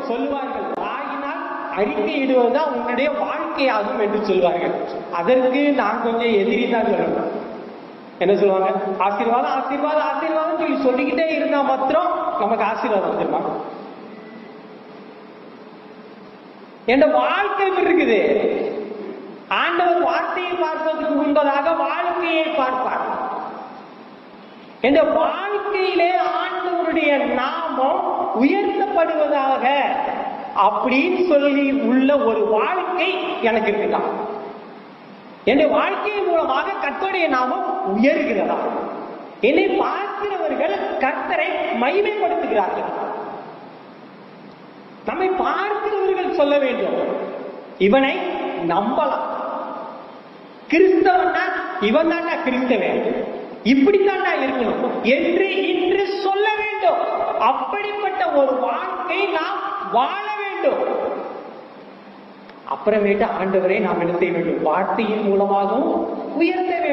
சொல்லுவார்கள், வாயினால் அறிக்கையிடுவதுதான் உன்னுடைய வாழ்க்கையாகும் என்று சொல்வார்கள். அதற்கு நான் கொஞ்சம் எதிரி தான் சொல்லணும். என்ன சொல்லுவாங்க? ஆசீர்வாதம் ஆசீர்வாதம் ஆசீர்வாதம் சொல்லிக்கிட்டே இருந்தா மாத்திரம் நமக்கு ஆசீர்வாதம் வந்துருமா? என் வாழ்க்கை இருக்குது. ஆண்டவர் வார்த்தையை பார்ப்பதற்கு முன்பதாக வாழ்க்கையை பார்ப்பார். என் வாழ்க்கையிலே ஆண்டவருடைய நாமம் உயர்த்தப்படுவதாக அப்படின்னு சொல்லி உள்ள ஒரு வாழ்க்கை எனக்கு இருக்குதான். என் வாழ்க்கையின் மூலமாக கர்த்தருடைய நாமம் உயர்கிறதா? என்னை பார்க்கிறவர்கள் கர்த்தரை மகிமைப்படுத்துகிறார்கள். நம்மை பார்க்கிறவர்கள் சொல்ல வேண்டும், இவனை நம்பலாம், கிறிஸ்தவனா இவன் தாண்டா கிறிஸ்தவன், இப்படித்தாண்டா இருக்கணும் என்று இன்று சொல்ல வேண்டும். அப்படிப்பட்ட ஒரு வாழ்க்கை நாம் வாழ வேண்டும். அப்புறமேட்டு ஆண்டவரை நாம் என்ன செய்ய வேண்டும்? வார்த்தையின் மூலமாகவும் உயர்த்த வேண்டும்.